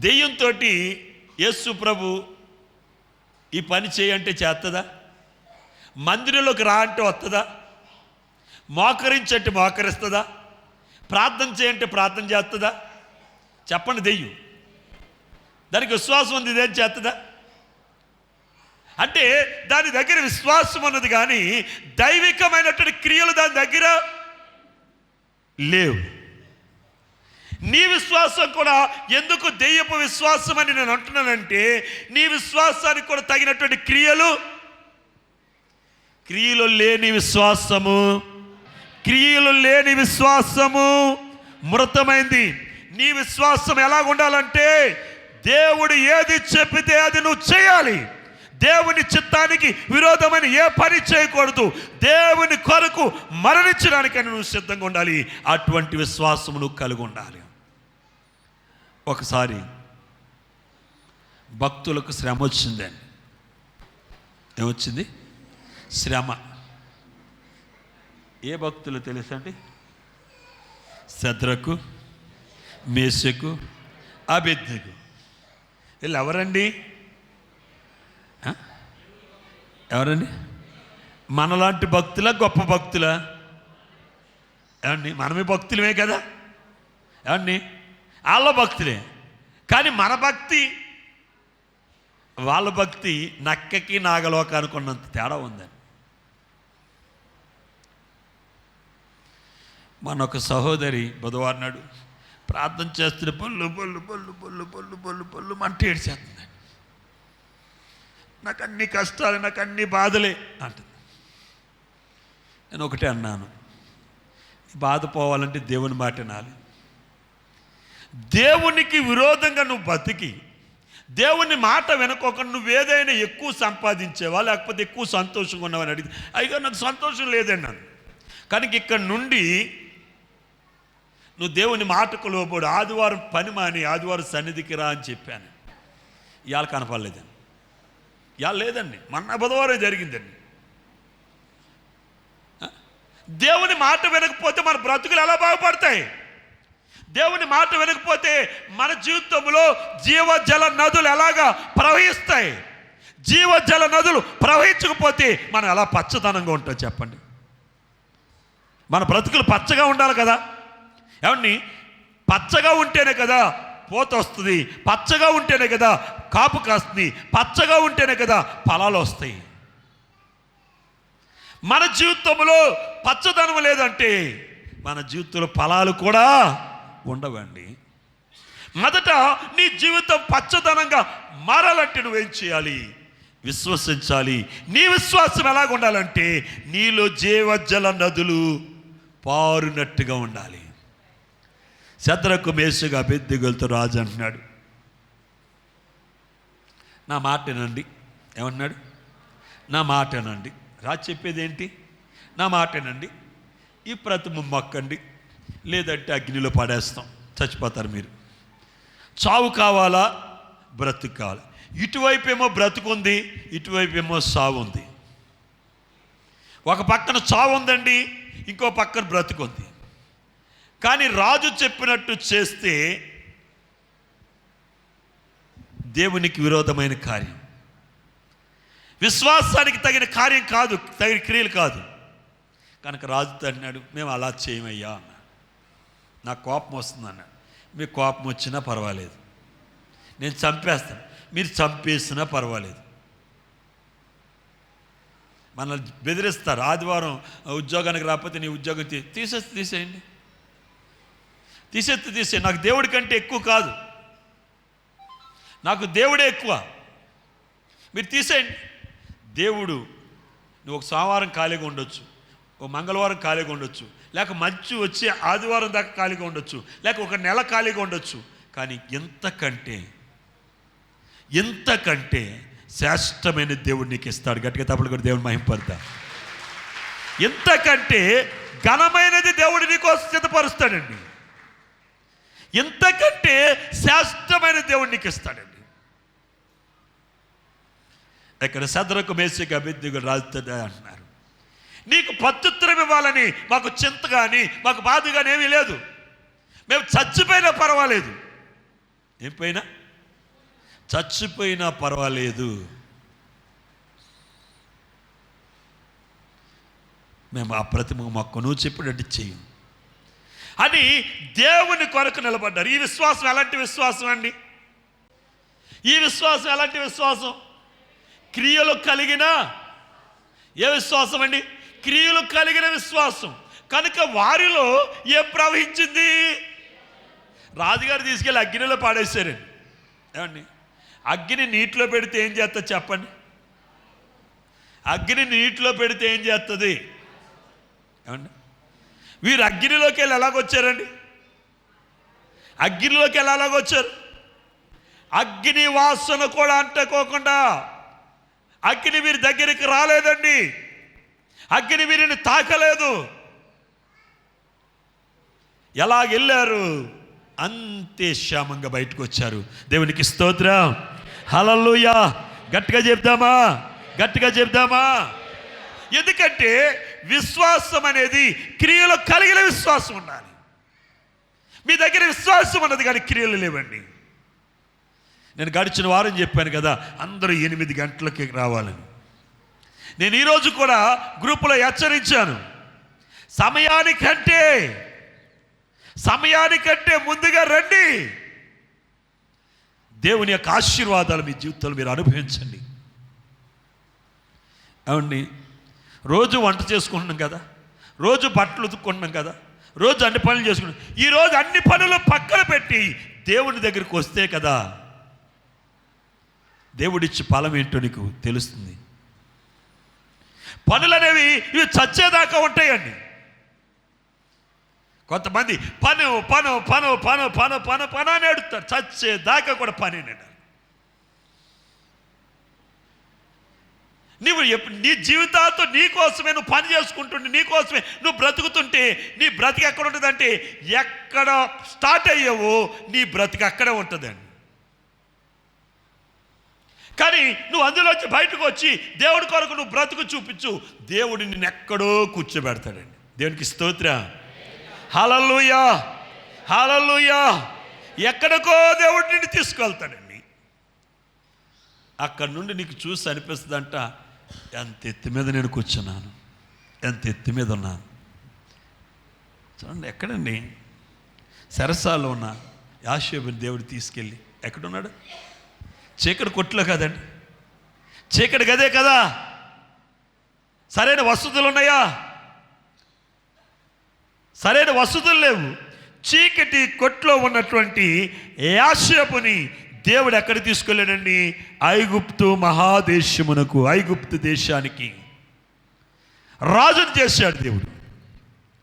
దెయ్యంతో యేసు ప్రభు ఈ పని చేయంటే చేస్తుందా? మందిరంలోకి రా అంటే వస్తుందా? మోకరించంటే మోకరిస్తుందా? ప్రార్థన చేయంటే ప్రార్థన చేస్తుందా? చెప్పండి. దెయ్యం దానికి విశ్వాసం ఉంది, ఇదేం చేస్తుందా? అంటే దాని దగ్గర విశ్వాసం ఉన్నది కానీ దైవికమైనటువంటి క్రియలు దాని దగ్గర లేవు. నీ విశ్వాసం కూడా ఎందుకు దెయ్యపు విశ్వాసం అని నేను అంటున్నానంటే, నీ విశ్వాసానికి కూడా తగినటువంటి క్రియలు లేని విశ్వాసము మృతమైంది. నీ విశ్వాసం ఎలా ఉండాలంటే, దేవుడు ఏది చెప్పితే అది నువ్వు చేయాలి. దేవుని చిత్తానికి విరోధమైన ఏ పని చేయకూడదు. దేవుని కొరకు మరణించడానికని నువ్వు సిద్ధంగా ఉండాలి. అటువంటి విశ్వాసం నువ్వు కలిగి ఉండాలి. ఒకసారి భక్తులకు శ్రమ వచ్చిందండి. ఏమొచ్చింది? శ్రమ. ఏ భక్తులు తెలుసండి? శద్రకు, మేషకు, అబేద్నెగో. వీళ్ళు ఎవరండి? మనలాంటి భక్తులా, గొప్ప భక్తులా? ఏమండి, మనమే భక్తులమే కదా. ఏమండి, వాళ్ళ భక్తులే. కానీ మన భక్తి, వాళ్ళ భక్తి నక్కకి నాగలోకానికి ఉన్నంత తేడా ఉందండి. మన ఒక సహోదరి బుధవారం నాడు ప్రార్థన చేస్తున్న బొల్లు బొల్లు బొల్లు బొల్లు బొల్లు బొల్లు బొల్లు మంట ఏడ్చేస్తుందండి. నాకు అన్ని కష్టాలు, నాకు అన్ని బాధలే అంటుంది. నేను ఒకటే అన్నాను, బాధ పోవాలంటే దేవుని మాట వినాలి. దేవునికి విరోధంగా నువ్వు బతికి దేవుని మాట వినకోకుండా నువ్వేదైనా ఎక్కువ సంపాదించేవా, లేకపోతే ఎక్కువ సంతోషంగా ఉన్నావని అడిగితే, అయ్యో నాకు సంతోషం లేదండి అన్నాను. కానీ ఇక్కడ నుండి నువ్వు దేవుని మాటకు లోబడు, ఆదివారం పని మాని ఆదివారం సన్నిధికి రా అని చెప్పాను. ఇవాళ కనపడలేదండి. ఇవాళ లేదండి, మొన్న బుధవారం జరిగిందండి. దేవుని మాట వినకపోతే మన బ్రతుకులు ఎలా బాగుపడతాయి? దేవుని మాట వినకపోతే మన జీవితంలో జీవజల నదులు ఎలాగా ప్రవహిస్తాయి? జీవజల నదులు ప్రవహించకపోతే మనం ఎలా పచ్చదనంగా ఉంటాం చెప్పండి? మన బ్రతుకులు పచ్చగా ఉండాలి కదా. ఏమండి, పచ్చగా ఉంటేనే కదా పూత వస్తుంది, పచ్చగా ఉంటేనే కదా కాపు కాస్తుంది, పచ్చగా ఉంటేనే కదా ఫలాలు వస్తాయి. మన జీవితంలో పచ్చదనం లేదంటే మన జీవితంలో ఫలాలు కూడా ఉండవండి. మొదట నీ జీవితం పచ్చదనంగా మారాలంటే నువ్వేం చేయాలి? విశ్వసించాలి. నీ విశ్వాసం ఎలాగ ఉండాలంటే నీలో జీవజల నదులు పారునట్టుగా ఉండాలి. శద్రకు, మేషకు, అబేద్నెగోలతో రాజు అంటున్నాడు, నా మాట వినండి. ఏమన్నాడు? నా మాట వినండి. రాజు చెప్పేది ఏంటి? నా మాట వినండి, ఈ ప్రతిమ మొక్కండి, లేదంటే అగ్నిలో పడేస్తాం, చచ్చిపోతారు మీరు. చావు కావాలా, బ్రతుకు కావాలి? ఇటువైపు ఏమో బ్రతుకుంది, ఇటువైపు ఏమో సావు ఉంది. ఒక పక్కన చావు ఉందండి, ఇంకో పక్కన బ్రతుకుంది. కానీ రాజు చెప్పినట్టు చేస్తే దేవునికి విరోధమైన కార్యం, విశ్వాసానికి తగిన కార్యం కాదు, తగిన క్రియలు కాదు. కనుక రాజుతో అన్నాడు, మేము అలా చేయమయ్యా అన్నాడు. నాకు కోపం వస్తుంది అన్నాడు. మీకు కోపం వచ్చినా పర్వాలేదు, నేను చంపేస్తాను, మీరు చంపేసినా పర్వాలేదు. మనల్ని బెదిరిస్తారు. ఆదివారం ఉద్యోగానికి రాకపోతే నీ ఉద్యోగం తీసేయండి, తీసేయి. నాకు దేవుడి కంటే ఎక్కువ కాదు, నాకు దేవుడే ఎక్కువ, మీరు తీసేయండి. దేవుడు, నువ్వు ఒక సోమవారం ఖాళీగా ఉండొచ్చు, ఒక మంగళవారం ఖాళీగా ఉండొచ్చు, లేక మంచి వచ్చే ఆదివారం దాకా ఖాళీగా ఉండొచ్చు, లేక ఒక నెల ఖాళీగా ఉండొచ్చు. కానీ ఎంతకంటే శ్రేష్టమైన దేవుడు నీకు ఇస్తాడు. గట్టిగా తప్పలు కూడా దేవుని మహింపడతా. ఎంతకంటే ఘనమైనది దేవుడు నీకోసం సిద్ధపరుస్తాడండి. ఎంతకంటే శ్రేష్టమైన దేవుడు నీకు ఇస్తాడండి. ఇక్కడ శద్రకు, మేషకు, అబేద్నెగోలు రాజుతో అంటున్నారు, నీకు ప్రత్యుత్తరం ఇవ్వాలని మాకు చింత కానీ మాకు బాధ కానీ ఏమీ లేదు. మేము చచ్చిపోయినా పర్వాలేదు. ఏం పోయినా చచ్చిపోయినా పర్వాలేదు, మేము ఆ ప్రతిమ మొక్క నువ్వు చెప్పినట్టు చెయ్యం అని దేవుని కొరకు నిలబడ్డారు. ఈ విశ్వాసం ఎలాంటి విశ్వాసం అండి? ఈ విశ్వాసం ఎలాంటి విశ్వాసం? క్రియలు కలిగిన ఏ విశ్వాసం అండి? క్రియలు కలిగిన విశ్వాసం. కనుక వారిలో ఏం ప్రవహించింది? రాజుగారు తీసుకెళ్ళి అగ్నిలో పాడేశారండి. ఏమండి, అగ్ని నీటిలో పెడితే ఏం చేస్తుంది చెప్పండి? అగ్ని నీటిలో పెడితే ఏం చేస్తుంది? ఏమండి, వీరు అగ్నిలోకి వెళ్ళి ఎలాగొచ్చారండి? అగ్నిలోకి వెళ్ళి ఎలాగొచ్చారు? అగ్ని వాసన కూడా అంటుకోకుండా అగ్ని వీరి దగ్గరికి రాలేదండి. అగ్ని వీరిని తాకలేదు. ఎలాగెళ్ళారు అంతే క్షేమంగా బయటకు వచ్చారు. దేవునికి స్తోత్రం, హల్లెలూయా. గట్టిగా చెప్దామా? గట్టిగా చెప్దామా? ఎందుకంటే విశ్వాసం అనేది క్రియలు కలిగిన విశ్వాసం ఉండాలి. మీ దగ్గర విశ్వాసం ఉన్నది కానీ క్రియలు లేవండి. నేను గడిచిన వారం చెప్పాను కదా, అందరూ 8 గంటలకి రావాలని. నేను ఈరోజు కూడా గ్రూపులో హెచ్చరించాను, సమయానికంటే ముందుగా రండి. దేవుని యొక్క ఆశీర్వాదాలు మీ జీవితంలో మీరు అనుభవించండి. ఏమండి, రోజు వంట చేసుకుంటున్నాం కదా, రోజు బట్టలు ఉతుక్కుంటున్నాం కదా, రోజు అన్ని పనులు చేసుకుంటున్నాం. ఈరోజు అన్ని పనులు పక్కన పెట్టి దేవుని దగ్గరికి వస్తే కదా దేవుడిచ్చి ఫలం ఏంటో నీకు తెలుస్తుంది. పనులు అనేవి ఇవి చచ్చేదాకా ఉంటాయండి. కొంతమంది పను పను పను పను పను పను పను అని అడుగుతారు. చచ్చేదాకా కూడా పనేనండి. నువ్వు నీ జీవితాలతో నీ కోసమే నువ్వు పని చేసుకుంటుంటే, నీ కోసమే నువ్వు బ్రతుకుతుంటే నీ బ్రతికి ఎక్కడ ఉంటుందంటే, ఎక్కడ స్టార్ట్ అయ్యావో నీ బ్రతికి అక్కడే ఉంటుందండి. కానీ నువ్వు అందులోంచి బయటకు వచ్చి దేవుడి కొరకు నువ్వు బ్రతుకు చూపించు, దేవుడు నిన్ను ఎక్కడో కూర్చోబెడతాడండి. దేవునికి స్తోత్రం, హల్లెలూయా, హల్లెలూయా. ఎక్కడికో దేవుడు నిన్ను తీసుకెళ్తాడండి. అక్కడ నుండి నీకు చూసి అనిపిస్తుందంట, ఎంత ఎత్తి మీద నేను కూర్చున్నాను, ఎంత ఎత్తి మీద ఉన్నాను. చూడండి, ఎక్కడండి? సరసాలో ఉన్న యాషోబుని దేవుడు తీసుకెళ్ళి ఎక్కడున్నాడు? చీకటి కొట్టులో కదండి, చీకటి గదే కదా. సరైన వసతులు ఉన్నాయా? సరైన వసతులు లేవు. చీకటి కొట్లో ఉన్నటువంటి యాషోబుని దేవుడు ఎక్కడికి తీసుకెళ్ళాడండి? ఐగుప్తు మహాదేశమునకు, ఐగుప్తు దేశానికి రాజును చేశాడు దేవుడు.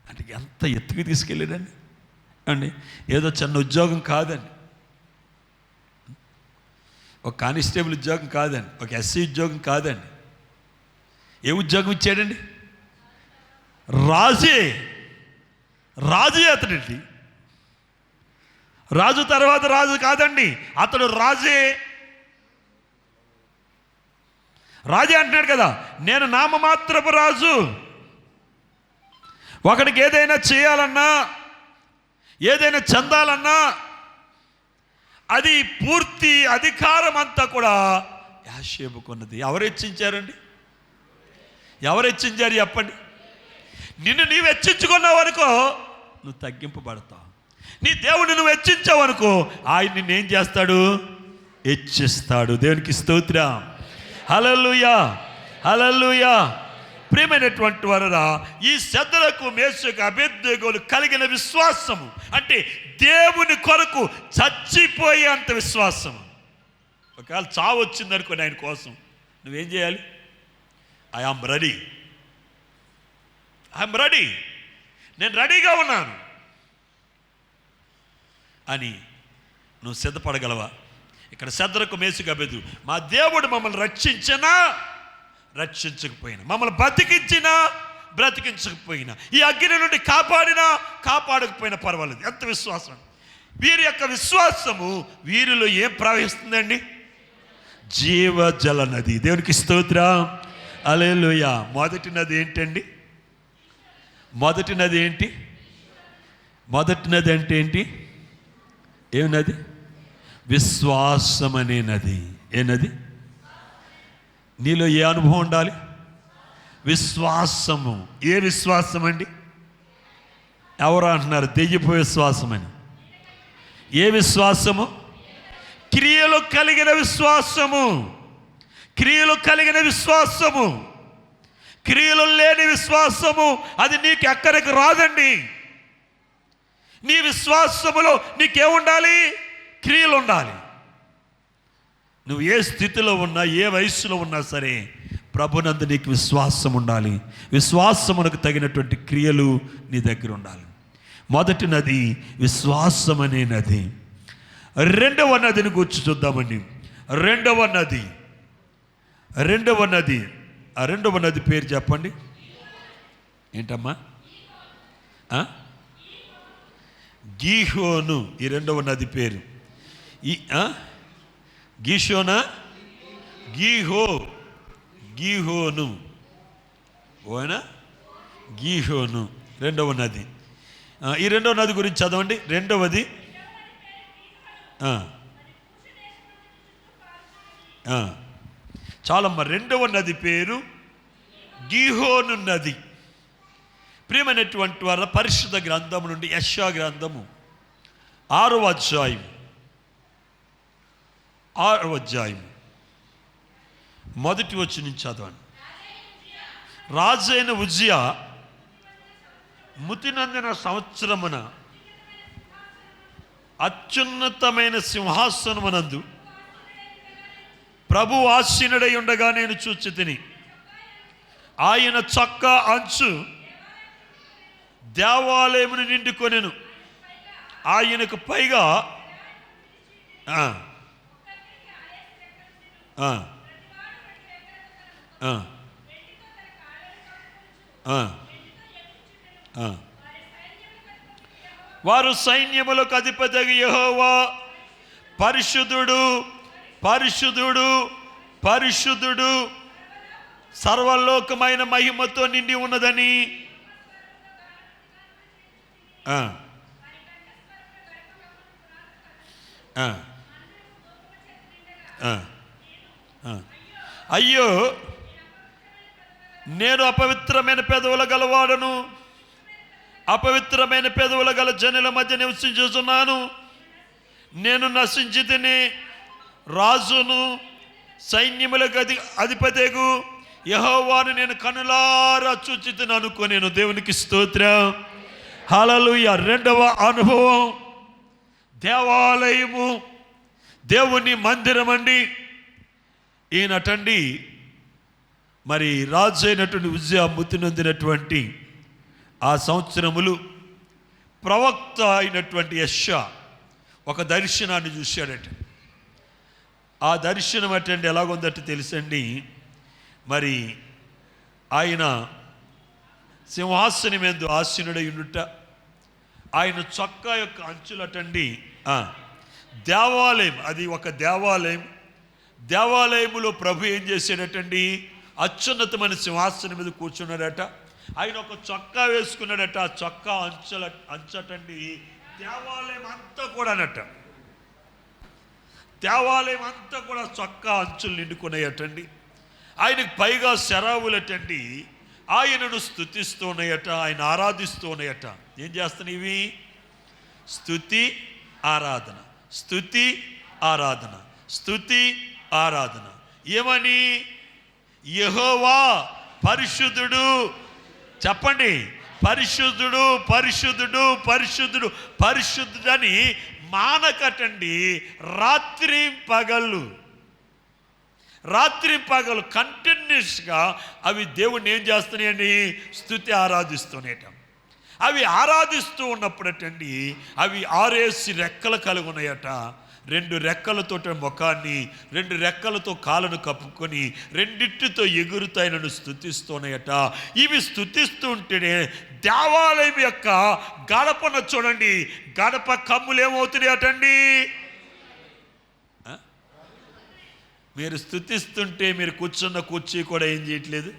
అంటే ఎంత ఎత్తుకు తీసుకెళ్ళాడండి అండి. ఏదో చిన్న ఉద్యోగం కాదండి, ఒక కానిస్టేబుల్ ఉద్యోగం కాదండి, ఒక ఎస్సీ ఉద్యోగం కాదండి. ఏ ఉద్యోగం ఇచ్చాడండి? రాజే అతడండి. రాజు తర్వాత రాజు కాదండి, అతడు రాజే అంటున్నాడు కదా, నేను నామమాత్రపు రాజు. ఒకడికి ఏదైనా చేయాలన్నా, ఏదైనా చెందాలన్నా అది పూర్తి అధికారం అంతా కూడా యాషోబుకున్నది. ఎవరు హెచ్చించారండి? ఎవరు హెచ్చించారు చెప్పండి? నిన్ను నీవు హెచ్చించుకున్నావు అనుకో, నువ్వు తగ్గింపబడతావు. నీ దేవుడిని నువ్వు హెచ్చించావు అనుకో, ఆయన నిన్నేం చేస్తాడు? హెచ్చిస్తాడు. దేవునికి స్తోత్రం, హల్లెలూయా, హల్లెలూయా. ప్రియమైనటువంటి వారురా, ఈ శద్రకు మేషకు అబేద్నెగోలు కలిగిన విశ్వాసము అంటే దేవుని కొరకు చచ్చిపోయేంత విశ్వాసము. ఒకవేళ చావు వచ్చిందనుకోని ఆయన కోసం నువ్వేం చేయాలి? ఐఆమ్ రెడీ, నేను రెడీగా ఉన్నాను అని నువ్వు సిద్ధపడగలవా? ఇక్కడ శద్రకు మేషకు అబేదు, మా దేవుడు మమ్మల్ని రక్షించినా రక్షించకపోయినా, మమ్మల్ని బ్రతికించకపోయినా, ఈ అగ్ని నుండి కాపాడకపోయినా పర్వాలేదు. ఎంత విశ్వాసం! వీరి యొక్క విశ్వాసము వీరిలో ఏం ప్రవహిస్తుందండి? జీవజల నది. దేవునికి స్తోత్రం, హల్లెలూయా. మొదటి నది ఏంటండి? మొదటి నది అంటే ఏంటి? ఏం నది? విశ్వాసం అనే నది. ఏ నది? నీలో ఏ అనుభవం ఉండాలి? విశ్వాసము. ఏ విశ్వాసం అండి? ఎవరు అంటున్నారు దెయ్యపు విశ్వాసం అని? ఏ విశ్వాసము? క్రియలు కలిగిన విశ్వాసము. క్రియలు కలిగిన విశ్వాసము. క్రియలు లేని విశ్వాసము అది నీకు ఎక్కడికి రాదండి. నీ విశ్వాసములో నీకేముండాలి? క్రియలు ఉండాలి. నువ్వు ఏ స్థితిలో ఉన్నా, ఏ వయస్సులో ఉన్నా సరే, ప్రభునందు నీకు విశ్వాసం ఉండాలి. విశ్వాసమునకు తగినటువంటి క్రియలు నీ దగ్గర ఉండాలి. మొదటి నది విశ్వాసం అనే నది. రెండవ నదిని గురించి చూద్దామండి. రెండవ నది ఆ రెండవ నది పేరు చెప్పండి. ఏంటమ్మా? గీహోను. ఈ రెండవ నది పేరు గీషోనా? గీహోను ఓనా? గీహోను రెండవ నది. ఈ రెండవ నది గురించి చదవండి. రెండవది చాలమ్మ. రెండవ నది పేరు గీహోను నది. ప్రియమైనటువంటి వారు, పరిశుద్ధ గ్రంథము నుండి యెషయా గ్రంథము 6వ అధ్యాయం మొదటి వచనం నుంచి చదవండి. రాజైన ఉజ్జియా ముతినందిన సంవత్సరమున అత్యున్నతమైన సింహాసనమునందు ప్రభు ఆసీనుడై ఉండగా నేను చూచి తిని, ఆయన చొక్కా అంచు దేవాలయమును నిండుకొనెను. ఆయనకు పైగా వారు సైన్యములకు అధిపతి యెహోవా పరిశుద్ధుడు, పరిశుద్ధుడు, పరిశుద్ధుడు, సర్వలోకమైన మహిమతో నిండి ఉన్నదని అయ్యో, నేను అపవిత్రమైన పెదవుల గలవాడను, అపవిత్రమైన పెదవుల గల జనుల మధ్య నివసించుచున్నాను. నేను నశించి తిని రాజును సైన్యములకు అధిపతిగు యెహోవాను నేను కనులారా చూచి తిని అనుకోనేను. దేవునికి స్తోత్రం, హల్లెలూయా. రెండవ అనుభవం దేవాలయము, దేవుని మందిరం అండి. ఈయనటండి మరి రాజు అయినటువంటి ఉజ్జియా మృతి నొందినటువంటి ఆ సంవత్సరములు ప్రవక్త అయినటువంటి యెషయా ఒక దర్శనాన్ని చూశాడట. ఆ దర్శనం అటండి ఎలాగుందట తెలుసండి. మరి ఆయన సింహాసనం మీద ఆసీనుడై ఉండుట, ఆయన చొక్కా యొక్క అంచులటండి దేవాలయం, అది ఒక దేవాలయం. దేవాలయములో ప్రభు ఏం చేశాడటండి? అత్యున్నతమైన సింహాసనం మీద కూర్చున్నాడట. ఆయన ఒక చొక్కా వేసుకున్నాడట. ఆ చొక్కా అంచటండి దేవాలయం అంతా కూడా అన్నట్ట. దేవాలయం అంతా కూడా చొక్కా అంచులు నిండుకున్నాయటండి. ఆయనకు పైగా శరావులటండి ఆయనను స్తుతిస్తూ ఉన్నాయట, ఆయన ఆరాధిస్తూ ఉన్నాయట. ఏం చేస్తున్నాయి ఇవి? స్తుతి ఆరాధన, స్తుతి ఆరాధన, స్తుతి ఆరాధన. ఏమని? యెహోవా పరిశుద్ధుడు. చెప్పండి, పరిశుద్ధుడు, పరిశుద్ధుడు, పరిశుద్ధుడు, పరిశుద్ధుడని మానకటండి. రాత్రి పగళ్ళు కంటిన్యూస్గా అవి దేవుణ్ణి ఏం చేస్తున్నాయండి? స్తుతి ఆరాధిస్తున్నాయట. అవి ఆరాధిస్తూ ఉన్నప్పుడటండి అవి 6 రెక్కలు కలిగి ఉన్నాయట. 2 రెక్కలతో ముఖాన్ని, 2 రెక్కలతో కాళ్ళను కప్పుకొని రెండిటితో ఎగురుతాయనను స్తుతిస్తున్నాయట. ఇవి స్తుతిస్తూ ఉంటేనే దేవాలయం యొక్క గడపన చూడండి, గడప కమ్ములు ఏమవుతున్నాయటండి? మీరు స్తుతిస్తుంటే మీరు కూర్చున్న కుర్చీ కూడా ఏం చేయట్లేదు.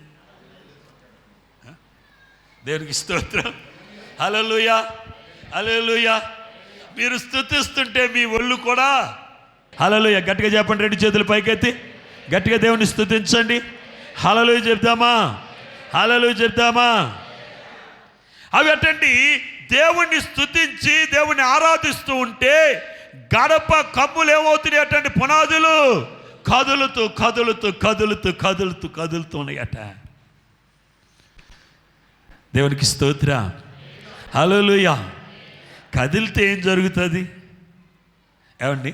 దేవునికి స్తోత్రం, హల్లెలూయా, హల్లెలూయా. మీరు స్తుతిస్తుంటే మీ ఒళ్ళు కూడా హల్లెలూయా. గట్టిగా చెప్పండి, రెండు చేతులు పైకెత్తి గట్టిగా దేవుని స్తుతించండి. హల్లెలూయా చెప్తామా? హల్లెలూయా చెప్తామా? అవి అటండి, దేవుణ్ణి స్తుతించి దేవుణ్ణి ఆరాధిస్తూ ఉంటే గడప కమ్ములు ఏమవుతున్నాయి అటండి, పునాదులు కదులుతూ కదులుతూ కదులుతూ కదులుతూ కదులుతూ ఉన్నాయట. దేవునికి స్తోత్రం. హల్లెలూయా. కదిలితే ఏం జరుగుతుంది? ఏమండి,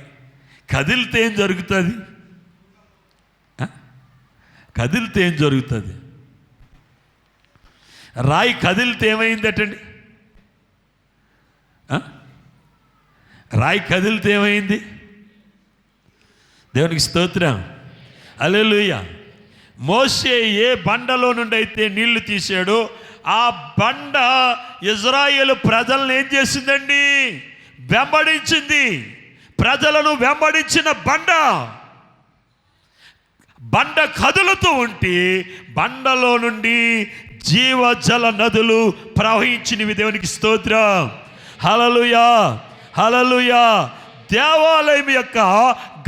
కదిలితే ఏం జరుగుతుంది? కదిలితే ఏం జరుగుతుంది? రాయి కదిలితే ఏమైందటండి? రాయి కదిలితే ఏమైంది? దేవునికి స్తోత్రం. హల్లెలూయా. మోషే ఏ బండలో నుండి అయితే నీళ్లు తీసాడో ఆ బండ ఇజ్రాయేలు ప్రజలను ఏం చేసిందండి? వెంబడించింది. ప్రజలను వెంబడించిన బండ కదులుతూ ఉంటే బండలో నుండి జీవజల నదులు ప్రవహించినవి. దేవునికి స్తోత్రం. హల్లెలూయా. హల్లెలూయా. దేవాలయం యొక్క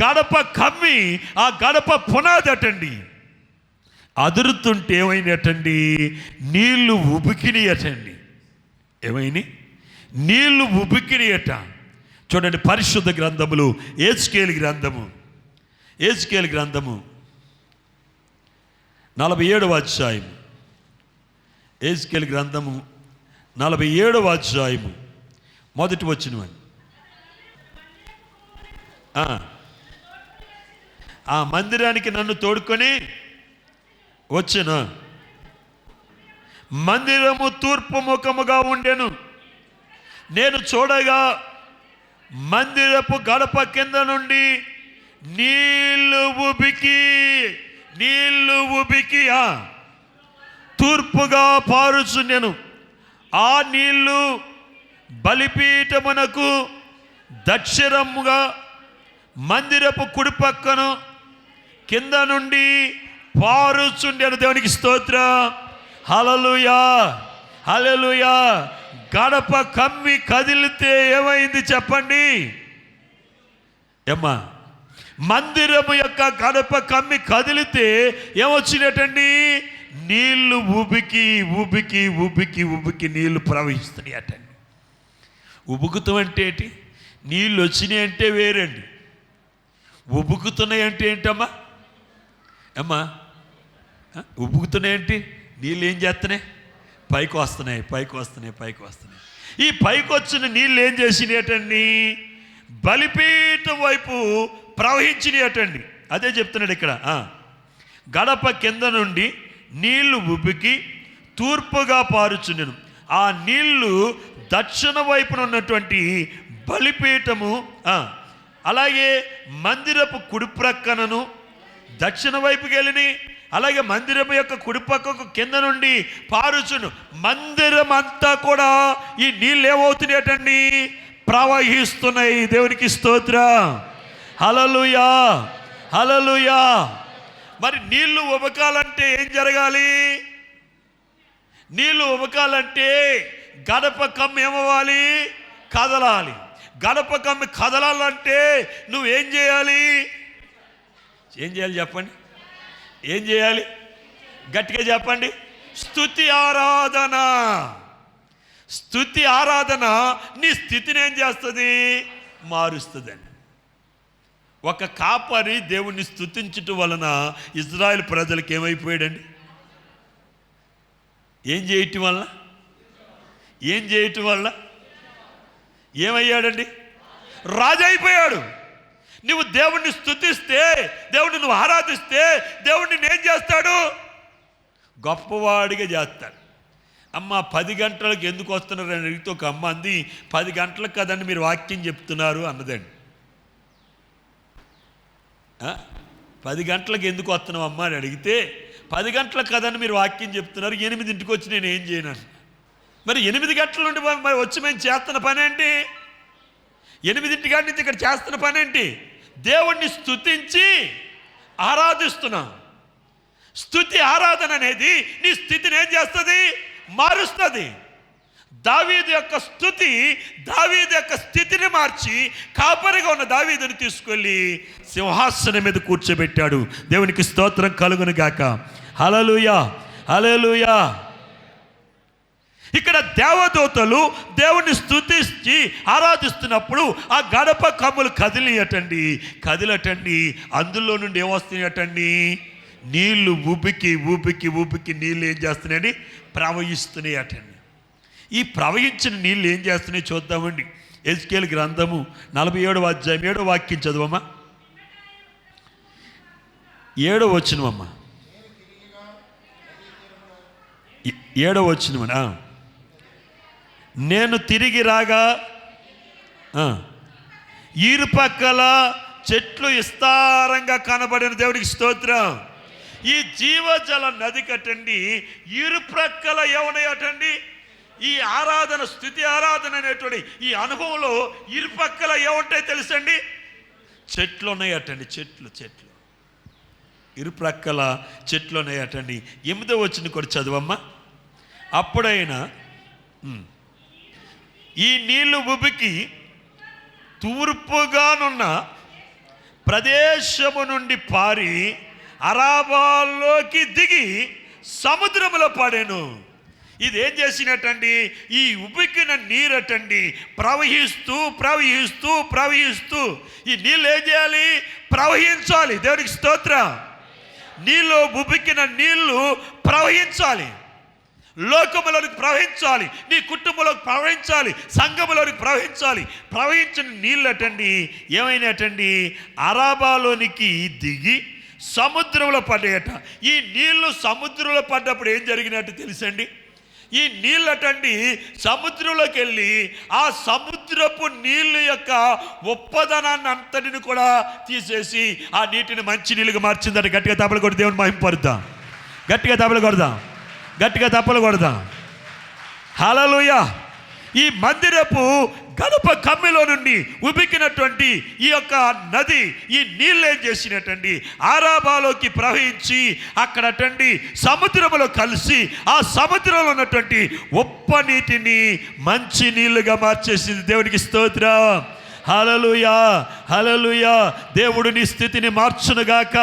గడప కమ్మి ఆ గడప పునాది అటండి అదురుతుంటే ఏమైనటండి? నీళ్లు ఉబికినియటండి. ఏమైనా నీళ్లు ఉబికినియట. చూడండి, పరిశుద్ధ గ్రంథములు యెహెజ్కేలు గ్రంథము 47వ అధ్యాయం. యెహెజ్కేలు గ్రంథము 47వ అధ్యాయము మొదటి వచనం. ఆ మందిరానికి నన్ను తోడుకొని వచ్చిన మందిరము తూర్పు ముఖముగా ఉండెను. నేను చూడగా మందిరపు గడప కింద నుండి నీళ్లు ఉబికి తూర్పుగా పారుచుండెను. ఆ నీళ్లు బలిపీఠమునకు దక్షిణముగా మందిరపు కుడి పక్కను కింద నుండి పారుచుండెను. దేవునికి స్తోత్రం. హల్లెలూయా. హల్లెలూయా. గడప కమ్మి కదిలితే ఏమైంది చెప్పండి? ఏమ్మా, మందిరము యొక్క గడప కమ్మి కదిలితే ఏమొచ్చినట్టండి? నీళ్లు ఉబికి ఉబికి ఉబికి ఉబికి నీళ్లు ప్రవహిస్తున్నాయి అటండి. ఉబుకుతం అంటే ఏంటి? నీళ్ళు వచ్చినాయి అంటే వేరండి. ఉబుకుతున్నాయి అంటే ఏంటమ్మా? అమ్మా, ఉబుకుతున్నాయంటే నీళ్ళు ఏం చేస్తున్నాయి? పైకి వస్తున్నాయి. ఈ పైకి వచ్చిన నీళ్ళు ఏం చేసినాయటండి? బలిపీఠం వైపు ప్రవహించినాయటండి. అదే చెప్తున్నాడు ఇక్కడ. గడప కింద నుండి నీళ్లు ఉబికి తూర్పుగా పారుచుండెను. ఆ నీళ్లు దక్షిణ వైపున ఉన్నటువంటి బలిపీఠము, అలాగే మందిరపు కుడి ప్రక్కనను దక్షిణ వైపుకి వెళ్ళినాయి. అలాగే మందిరం యొక్క కుడిపక్కకు కింద నుండి పారుచును. మందిరం అంతా కూడా ఈ నీళ్ళు ఏమవుతున్నాయటండి? ప్రవహిస్తున్నాయి. దేవునికి స్తోత్రం. హల్లెలూయా. హల్లెలూయా. మరి నీళ్లు ఉబకాలంటే ఏం జరగాలి? నీళ్లు ఉబకాలంటే గడప కమ్మి ఏమవ్వాలి? కదలాలి. గడప కమ్మి కదలాలంటే నువ్వేం చేయాలి? చెప్పండి. ఏం చేయాలి? గట్టిగా చెప్పండి. స్తుతి ఆరాధన. స్తుతి ఆరాధన నీ స్థితిని ఏం చేస్తుంది? మారుస్తుందండి. ఒక కాపరి దేవుణ్ణి స్తుతించటం వలన ఇజ్రాయెల్ ప్రజలకు ఏమైపోయాడండి? ఏం చేయటం వల్ల ఏమయ్యాడండి? రాజు అయిపోయాడు. నువ్వు దేవుణ్ణి స్తుతిస్తే, దేవుణ్ణి నువ్వు ఆరాధిస్తే దేవుణ్ణి ఏం చేస్తాడు? గొప్పవాడిగా చేస్తాడు. అమ్మ 10 గంటలకు ఎందుకు వస్తున్నారు అని అడిగితే ఒక అమ్మ అంది, 10 గంటలకు కదండి మీరు వాక్యం చెప్తున్నారు అన్నదండి. 10 గంటలకు ఎందుకు వస్తున్నావు అమ్మ అని అడిగితే, 10 గంటలకు కదండి మీరు వాక్యం చెప్తున్నారు, 8ంటికి వచ్చి నేను ఏం చేయను. మరి 8 గంటల నుండి మరి వచ్చి మేము చేస్తున్న పని ఏంటి? 8 గంటల నుంచి ఇక్కడ చేస్తున్న పని ఏంటి? దేవుణ్ణి స్తుతించి ఆరాధిస్తున్నాం. స్తుతి ఆరాధన అనేది నీ స్థితిని ఏం చేస్తుంది? మారుస్తుంది. దావీదు యొక్క స్తుతి దావీదు యొక్క స్థితిని మార్చి కాపరిగా ఉన్న దావీదుని తీసుకెళ్ళి సింహాసనం మీద కూర్చోబెట్టాడు. దేవునికి స్తోత్రం కలుగును గాక. హల్లెలూయా, హల్లెలూయా. ఇక్కడ దేవదూతలు దేవుణ్ణి స్తుతించి ఆరాధిస్తున్నప్పుడు ఆ గడప కమ్ములు కదిలటండి. అందులో నుండి ఏమొస్తున్నాయటండి? నీళ్లు ఉబికి నీళ్ళు ఏం చేస్తున్నాయండి? ప్రవహిస్తున్నాయటండి. ఈ ప్రవహించిన నీళ్ళు ఏం చేస్తున్నాయి చూద్దామండి. ఎజ్కేలు గ్రంథము 47వ అధ్యాయం 7వ వాక్యం చదువమ్మా. 7వ వచనమమ్మా. 7వ వచనమా. నేను తిరిగి రాగా ఇరుపక్కల చెట్లు విస్తారంగా కనబడిన దేవుడికి స్తోత్రం. ఈ జీవజల నది కట్టండి ఇరుప్రక్కల ఏమున్నాయటండి? ఈ ఆరాధన, స్తుతి ఆరాధన అనేటువంటి ఈ అనుభవంలో ఇరుపక్కల ఏముంటాయి తెలుసండి? చెట్లు ఉన్నాయటండి. చెట్లు ఇరుప్రక్కల చెట్లు ఉన్నాయటండి. 8వ వచనం కూడా చదువమ్మా. అప్పుడైనా ఈ నీళ్లు ఉబికి తూర్పుగానున్న ప్రదేశము నుండి పారి అరాబాలోకి దిగి సముద్రములో పడెను. ఇది ఏం చేసినట్టండి? ఈ ఉబికిన నీరటండి ప్రవహిస్తూ ఈ నీళ్ళు ఏం చేయాలి? ప్రవహించాలి. దేవునికి స్తోత్రం. నీళ్ళు ఉబికిన నీళ్లు ప్రవహించాలి, లోకములోనికి ప్రవహించాలి, నీ కుటుంబంలోకి ప్రవహించాలి, సంఘములోనికి ప్రవహించాలి. ప్రవహించిన నీళ్ళటండి ఏమైనాటండి? అరాబాలోనికి దిగి సముద్రంలో పడ్డాయట. ఈ నీళ్లు సముద్రంలో పడ్డప్పుడు ఏం జరిగినట్టు తెలుసండి? ఈ నీళ్ళటండి సముద్రంలోకి వెళ్ళి ఆ సముద్రపు నీళ్ళు యొక్క ఉప్పదనాన్ని అంతటిని కూడా తీసేసి ఆ నీటిని మంచి నీళ్ళుగా మార్చిందట. గట్టిగా తప్పలు కొట్టి దేవుని మహింపరుద్దాం. గట్టిగా తప్పలు కొడదాం. హల్లెలూయా. ఈ మందిరపు గడప కమ్మిలో నుండి ఉబికినటువంటి ఈ యొక్క నది ఈ నీళ్ళు ఏం చేసినట్టండి? ఆరాబాలోకి ప్రవహించి అక్కడటండి సముద్రంలో కలిసి ఆ సముద్రంలో ఉన్నటువంటి ఉప్ప నీటిని మంచి నీళ్ళుగా మార్చేసింది. దేవునికి స్తోత్రం. హల్లెలూయా. దేవుడు నీ స్థితిని మార్చునుగాక.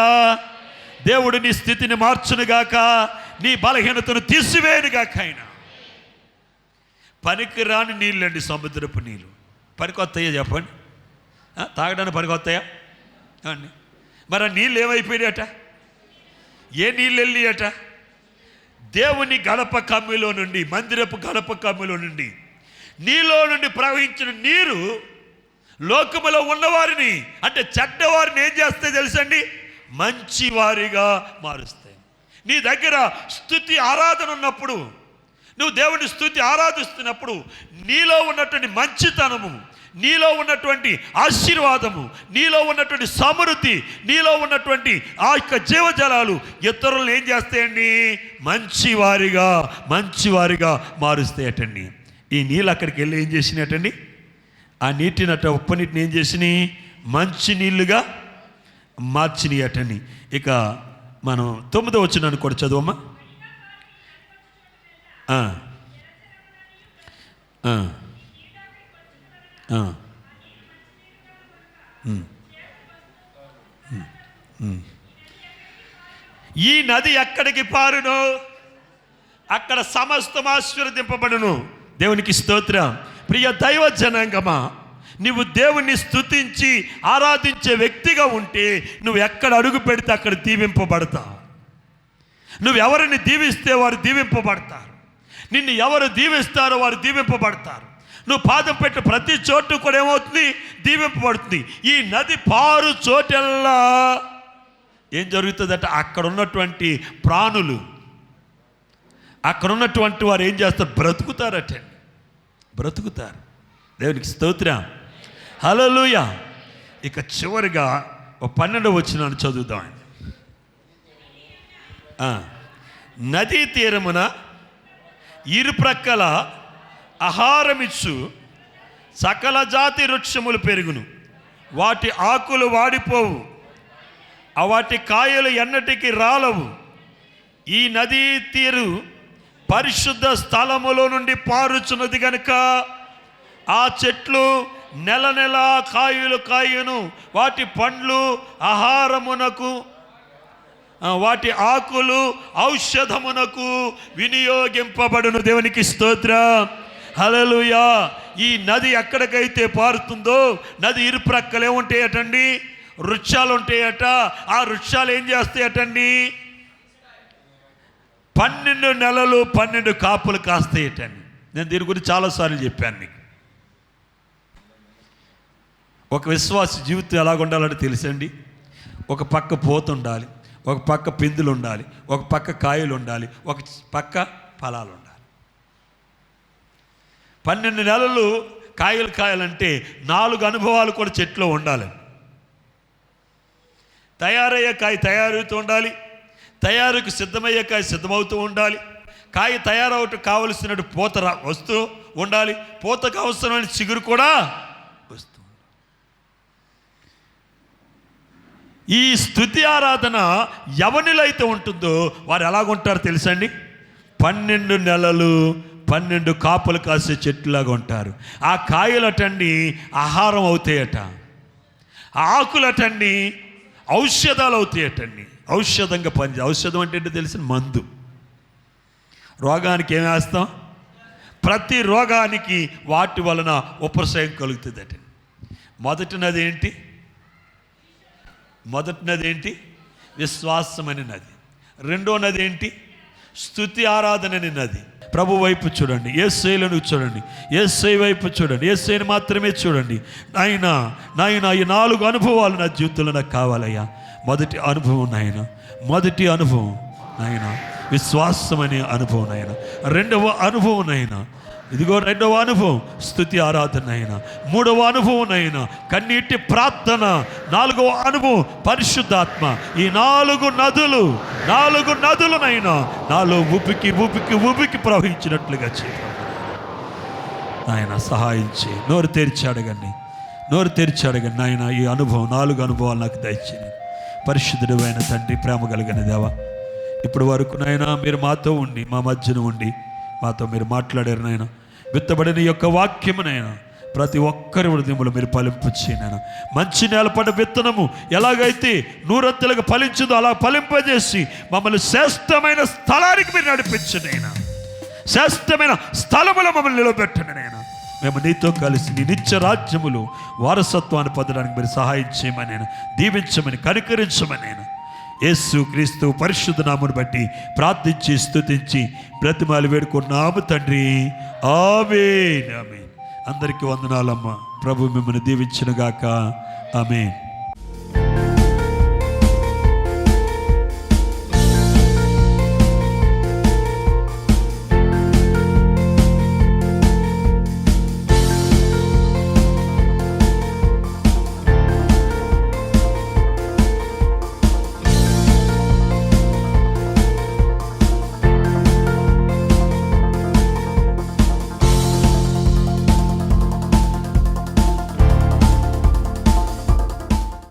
నీ బలహీనతను తీసివేయనుగాక. ఆయన పనికిరాని నీళ్ళండి సముద్రపు నీళ్ళు. పనికొస్తాయా చెప్పండి? తాగడానికి పనికొస్తాయా అండి? మరి ఆ నీళ్ళు ఏమైపోయినాయట? ఏ నీళ్ళు వెళ్ళియట? దేవుని గడప కమ్మిలో నుండి, మందిరపు గడప కమ్మిలో నుండి నీలో నుండి ప్రవహించిన నీరు లోకములో ఉన్నవారిని, అంటే చెడ్డవారిని ఏం చేస్తాయి తెలుసండి? మంచివారిగా మారుస్తాయి. నీ దగ్గర స్తుతి ఆరాధన ఉన్నప్పుడు, నువ్వు దేవుని స్తుతి ఆరాధిస్తున్నప్పుడు నీలో ఉన్నటువంటి మంచితనము, నీలో ఉన్నటువంటి ఆశీర్వాదము, నీలో ఉన్నటువంటి సమృద్ధి, నీలో ఉన్నటువంటి ఆ యొక్క జీవజలాలు ఇతరులను ఏం చేస్తాయండి? మంచివారిగా మారుస్తాయటండి. ఈ నీళ్ళు అక్కడికి వెళ్ళి ఏం చేసినట్టండి? ఆ నీటినట్ట ఉప్పు నీటిని ఏం చేసినాయి? మంచి నీళ్ళుగా మార్చినయటండి. ఇక మనం 9వ వచనాన్ని కూడా చదువమ్మా. ఈ నది ఎక్కడికి పారును అక్కడ సమస్తం ఆశీర్వదింపబడును. దేవునికి స్తోత్రం. ప్రియ దైవ జనాంగమా, నువ్వు దేవుణ్ణి స్తుతించి ఆరాధించే వ్యక్తిగా ఉంటే నువ్వు ఎక్కడ అడుగు పెడితే అక్కడ దీవింపబడతావు. నువ్వు ఎవరిని దీవిస్తే వారు దీవింపబడతారు. నిన్ను ఎవరు దీవిస్తారో వారు దీవింపబడతారు. నువ్వు పాదం పెట్టే ప్రతి చోటు కూడా ఏమవుతుంది? దీవింపబడుతుంది. ఈ నది పారు చోటెల్లా ఏం జరుగుతుందంటే అక్కడ ఉన్నటువంటి ప్రాణులు, అక్కడ ఉన్నటువంటి వారు ఏం చేస్తారు? బ్రతుకుతారు. దేవునికి స్తోత్రం. హల్లెలూయా. ఇక చివరిగా 12వ వచనాన్ని చదువుదాం. నదీ తీరమున ఇరుప్రక్కల ఆహారమిచ్చు సకల జాతి వృక్షములు పెరుగును, వాటి ఆకులు వాడిపోవు, వాటి కాయలు ఎన్నటికి రాలవు. ఈ నదీ తీరు పరిశుద్ధ స్థలములో నుండి పారుచున్నది గనుక ఆ చెట్లు నెల నెల కాయలు కాయను, వాటి పండ్లు ఆహారమునకు, వాటి ఆకులు ఔషధమునకు వినియోగింపబడును. దేవునికి స్తోత్రం, హల్లెలూయా. ఈ నది ఎక్కడికైతే పారుతుందో నది ఇరుప్రక్కలు ఏముంటాయటండి? వృక్షాలు ఉంటాయట. ఆ వృక్షాలు ఏం చేస్తాయటండి? 12 నెలలు 12 కాపులు కాస్తాయటండి. నేను దీని గురించి చాలాసార్లు చెప్పాను మీకు. ఒక విశ్వాస జీవితం ఎలాగ ఉండాలంటే తెలుసండి. ఒక పక్క పోత ఉండాలి, ఒక పక్క పిందులు ఉండాలి, ఒక పక్క కాయలు ఉండాలి, ఒక పక్క ఫలాలు ఉండాలి. 12 నెలలు కాయాలంటే 4 అనుభవాలు కూడా చెట్లో ఉండాలి. తయారయ్యే కాయ తయారవుతూ ఉండాలి, తయారుకు సిద్ధమయ్యే కాయ సిద్ధమవుతూ ఉండాలి, కాయ తయారవటం కావలసినట్టు పూత వస్తూ ఉండాలి, పూతకు అవసరమైన చిగురు కూడా వస్తూ. ఈ స్తుతి ఆరాధన ఎవరిలో అయితే ఉంటుందో వారు ఎలాగుంటారు తెలుసండి? 12 నెలలు 12 కాపులు కాసే చెట్టులాగా ఉంటారు. ఆ కాయలటండి ఆహారం అవుతాయట, ఆకులటండి ఔషధాలు అవుతాయటండి. ఔషధంగా పని. ఔషధం అంటే ఏంటో తెలిసిన మందు. రోగానికి ఏం వేస్తాం? ప్రతి రోగానికి వాటి వలన ఉపశమనం కలుగుతుందట. మొదటి నది ఏంటి? విశ్వాసం అనే నది. రెండో నది ఏంటి? స్తుతి ఆరాధన అనే నది. ప్రభు వైపు చూడండి, యేసయ్యను చూడండి, యేసయ్య వైపు చూడండి, యేసయ్యను మాత్రమే చూడండి. నాయనా ఈ 4 అనుభవాలు నా జీవితంలో నాకు కావాలయ్యా. మొదటి అనుభవం నాయనా విశ్వాసం అనే అనుభవం నాయన. రెండవ అనుభవం నాయన, ఇదిగో రెండవ అనుభవం స్తుతి ఆరాధన అయినా. మూడవ అనుభవం అయినా కన్నీటి ప్రార్థన. 4వ అనుభవం పరిశుద్ధాత్మ. ఈ 4 నదులనైనా నాలో ఉబికి ప్రవహించినట్లుగా చేయండి నాయన. సహాయం చేయి. నోరు తెరిచి అడగండి నాయన. ఈ అనుభవం 4 అనుభవాలు నాకు దయచేయండి. పరిశుద్ధుడు అయిన తండ్రి, ప్రేమ కలిగిన దేవా, ఇప్పుడు వరకు నాయన మీరు మాతో ఉండి, మా మధ్యన ఉండి మాతో మీరు మాట్లాడారు నాయన. విత్తబడిన యొక్క వాక్యమునైనా ప్రతి ఒక్కరి హృదయములు మీరు ఫలింపు చేయనైనా. మంచి నేలపడ్డ విత్తనము ఎలాగైతే 100 ఫలించిందో అలా ఫలింపజేసి మమ్మల్ని శ్రేష్టమైన స్థలానికి మీరు నడిపించనైనా. శ్రేష్టమైన స్థలములో మమ్మల్ని నిలబెట్టండి నైనా. మేము నీతో కలిసి నీ నిత్య రాజ్యములు వారసత్వాన్ని పొందడానికి మీరు సహాయం చేయమనైనా, దీవించమని, కనికరించమనైనా. యేసు క్రీస్తు పరిశుద్ధ నామమును బట్టి ప్రార్థించి స్తుతించి బ్రతిమాలి వేడుకున్నాము తండ్రి. ఆమేన్. అందరికీ వందనాలమ్మ. ప్రభు మిమ్మల్ని దీవించునుగాక. ఆమేన్.